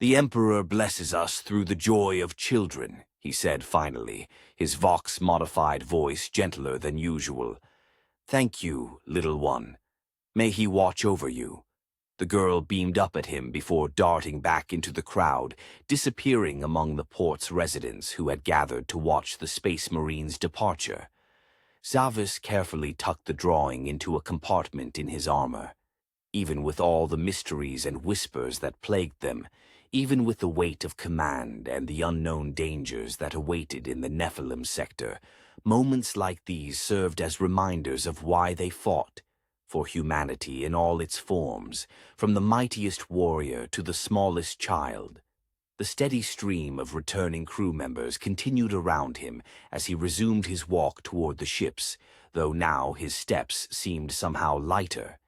"The Emperor blesses us through the joy of children," he said finally, his Vox-modified voice gentler than usual. "Thank you, little one. May he watch over you." The girl beamed up at him before darting back into the crowd, disappearing among the port's residents who had gathered to watch the Space Marine's departure. Zavis carefully tucked the drawing into a compartment in his armor. Even with all the mysteries and whispers that plagued them, even with the weight of command and the unknown dangers that awaited in the Nephilim sector, moments like these served as reminders of why they fought. For humanity in all its forms, from the mightiest warrior to the smallest child. The steady stream of returning crew members continued around him as he resumed his walk toward the ships, though now his steps seemed somehow lighter.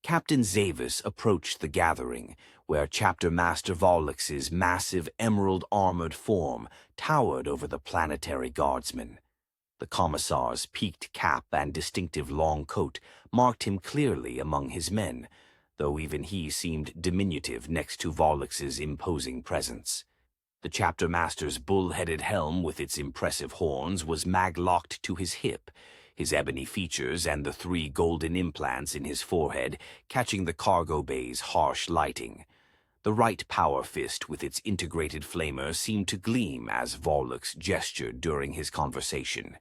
Captain Zavis approached the gathering, where Chapter Master Vollix's massive emerald-armored form towered over the planetary guardsmen. The Commissar's peaked cap and distinctive long coat marked him clearly among his men, though even he seemed diminutive next to Vollix's imposing presence. The Chapter Master's bull-headed helm with its impressive horns was mag-locked to his hip, his ebony features and the 3 golden implants in his forehead catching the cargo bay's harsh lighting. The right power fist with its integrated flamer seemed to gleam as Vollix gestured during his conversation.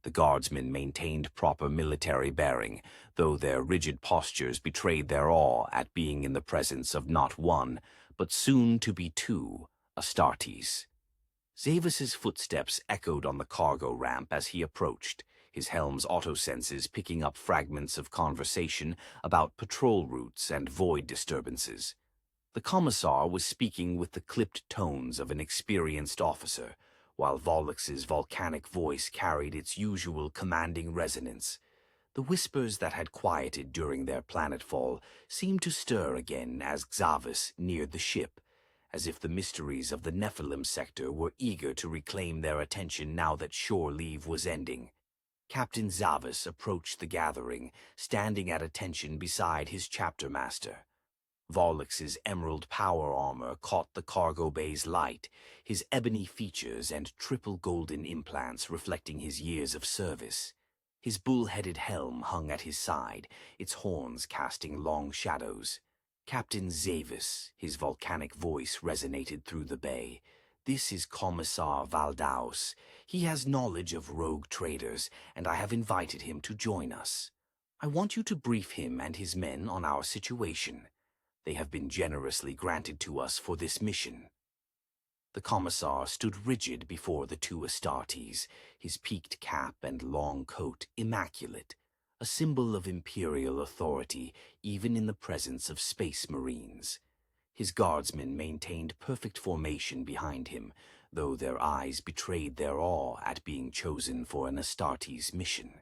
The guardsmen maintained proper military bearing, though their rigid postures betrayed their awe at being in the presence of not one, but soon to be 2, Astartes. Zavis's footsteps echoed on the cargo ramp as he approached, his helm's autosenses picking up fragments of conversation about patrol routes and void disturbances. The Commissar was speaking with the clipped tones of an experienced officer, while Vollix's volcanic voice carried its usual commanding resonance. The whispers that had quieted during their planetfall seemed to stir again as Xavis neared the ship, as if the mysteries of the Nephilim sector were eager to reclaim their attention now that shore leave was ending. Captain Zavis approached the gathering, standing at attention beside his chapter master. Vollix's emerald power armor caught the cargo bay's light, his ebony features and triple golden implants reflecting his years of service. His bull-headed helm hung at his side, its horns casting long shadows. "Captain Zavis," his volcanic voice resonated through the bay. "This is Commissar Valdaus. He has knowledge of rogue traders, and I have invited him to join us. I want you to brief him and his men on our situation. They have been generously granted to us for this mission." The Commissar stood rigid before the 2 Astartes, his peaked cap and long coat immaculate, a symbol of imperial authority even in the presence of Space Marines. His guardsmen maintained perfect formation behind him, though their eyes betrayed their awe at being chosen for an Astartes mission.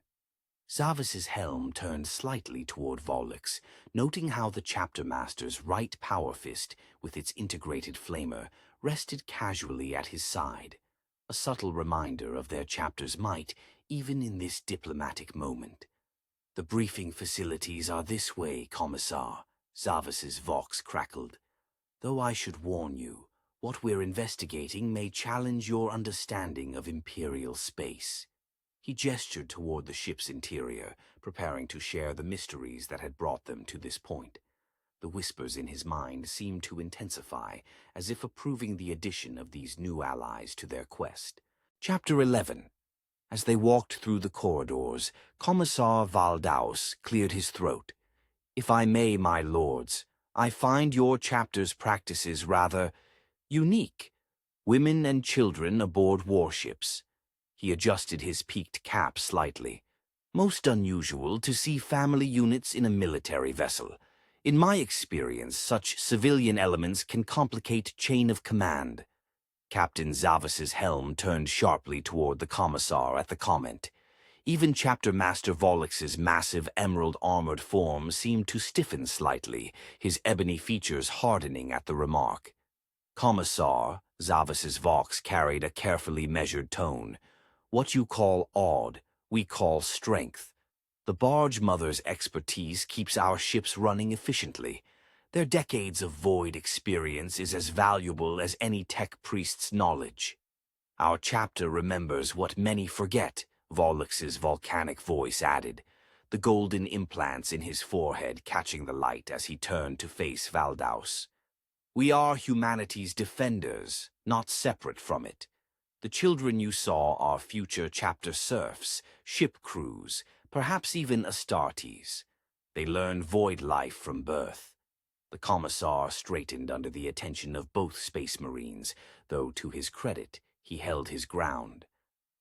Zavis's helm turned slightly toward Vollix, noting how the chapter master's right power fist, with its integrated flamer, rested casually at his side, a subtle reminder of their chapter's might even in this diplomatic moment. "The briefing facilities are this way, Commissar," Zavis's Vox crackled. "Though I should warn you, what we're investigating may challenge your understanding of Imperial space." He gestured toward the ship's interior, preparing to share the mysteries that had brought them to this point. The whispers in his mind seemed to intensify, as if approving the addition of these new allies to their quest. Chapter 11. As they walked through the corridors, Commissar Valdaus cleared his throat. "If I may, my lords, I find your chapter's practices rather unique. Women and children aboard warships." He adjusted his peaked cap slightly. "Most unusual to see family units in a military vessel. In my experience, such civilian elements can complicate chain of command." Captain Zavis's helm turned sharply toward the Commissar at the comment. Even Chapter Master Vollix's massive emerald-armored form seemed to stiffen slightly, his ebony features hardening at the remark. "Commissar," Zavis's Vox carried a carefully measured tone. "What you call odd, we call strength. The barge mother's expertise keeps our ships running efficiently. Their decades of void experience is as valuable as any tech priest's knowledge. Our chapter remembers what many forget, Vollux's volcanic voice added, the golden implants in his forehead catching the light as he turned to face Valdaus. We are humanity's defenders, not separate from it. The children you saw are future chapter serfs, ship crews, perhaps even Astartes. They learn void life from birth. The Commissar straightened under the attention of both Space Marines, though to his credit, he held his ground.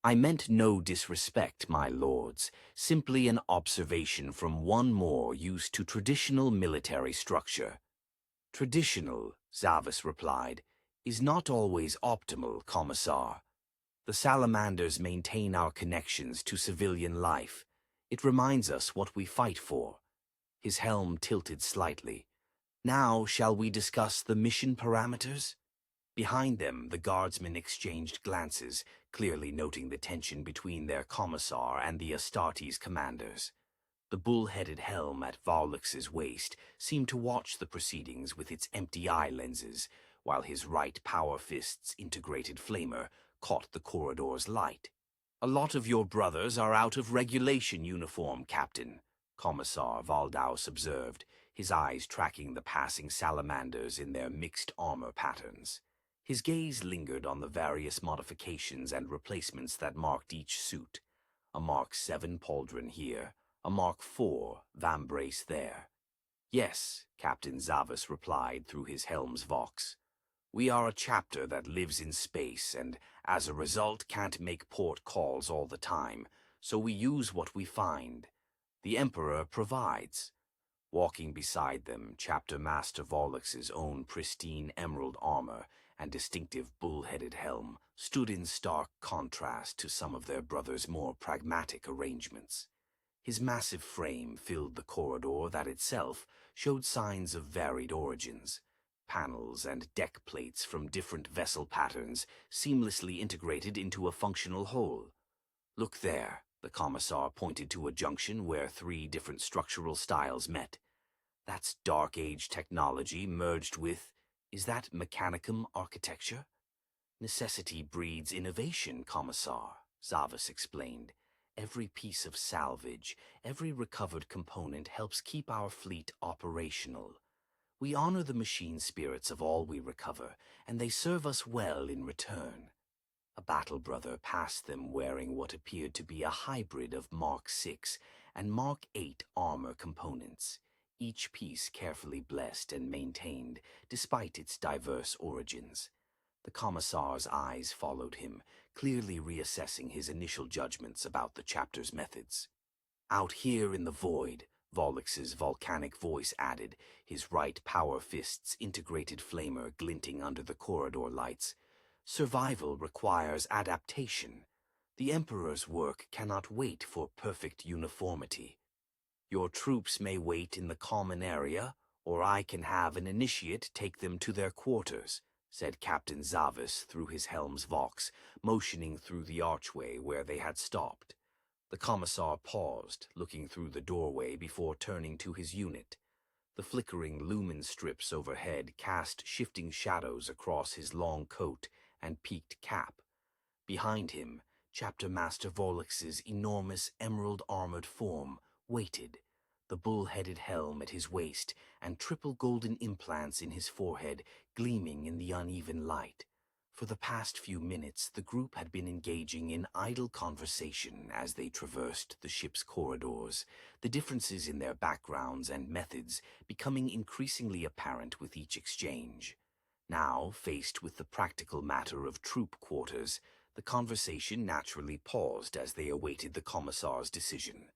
I meant no disrespect, my lords, simply an observation from one more used to traditional military structure. Traditional, Zavas replied, is not always optimal, Commissar. The salamanders maintain our connections to civilian life. It reminds us what we fight for. His helm tilted slightly. Now shall we discuss the mission parameters? Behind them, the guardsmen exchanged glances, clearly noting the tension between their commissar and the Astartes commanders. The bull-headed helm at Vollux's waist seemed to watch the proceedings with its empty eye lenses, while his right power fist's integrated flamer caught the corridor's light. A lot of your brothers are out of regulation uniform, Captain, Commissar Valdaus observed, his eyes tracking the passing salamanders in their mixed armor patterns. His gaze lingered on the various modifications and replacements that marked each suit. A Mark 7 pauldron here, a Mark 4 vambrace there. Yes, Captain Zavas replied through his helm's vox. We are a chapter that lives in space and, as a result, can't make port calls all the time, so we use what we find. The Emperor provides. Walking beside them, Chapter Master Vollux's own pristine emerald armor and distinctive bull-headed helm stood in stark contrast to some of their brothers' more pragmatic arrangements. His massive frame filled the corridor that itself showed signs of varied origins. Panels and deck plates from different vessel patterns seamlessly integrated into a functional whole. Look there, the Commissar pointed to a junction where 3 different structural styles met. That's Dark Age technology merged with, is that Mechanicum architecture? Necessity breeds innovation, Commissar, Zavas explained. Every piece of salvage, every recovered component helps keep our fleet operational. We honor the machine spirits of all we recover, and they serve us well in return. A battle brother passed them wearing what appeared to be a hybrid of Mark 6 and Mark 8 armor components, each piece carefully blessed and maintained despite its diverse origins. The Commissar's eyes followed him, clearly reassessing his initial judgments about the chapter's methods. Out here in the void, Vollux's volcanic voice added, his right power fist's integrated flamer glinting under the corridor lights. Survival requires adaptation. The Emperor's work cannot wait for perfect uniformity. Your troops may wait in the common area, or I can have an initiate take them to their quarters, said Captain Zavas through his helm's vox, motioning through the archway where they had stopped. The Commissar paused, looking through the doorway before turning to his unit. The flickering lumen strips overhead cast shifting shadows across his long coat and peaked cap. Behind him, Chapter Master Vollux's enormous emerald-armored form waited, the bull-headed helm at his waist and triple golden implants in his forehead gleaming in the uneven light. For the past few minutes, the group had been engaging in idle conversation as they traversed the ship's corridors, the differences in their backgrounds and methods becoming increasingly apparent with each exchange. Now, faced with the practical matter of troop quarters, the conversation naturally paused as they awaited the Commissar's decision.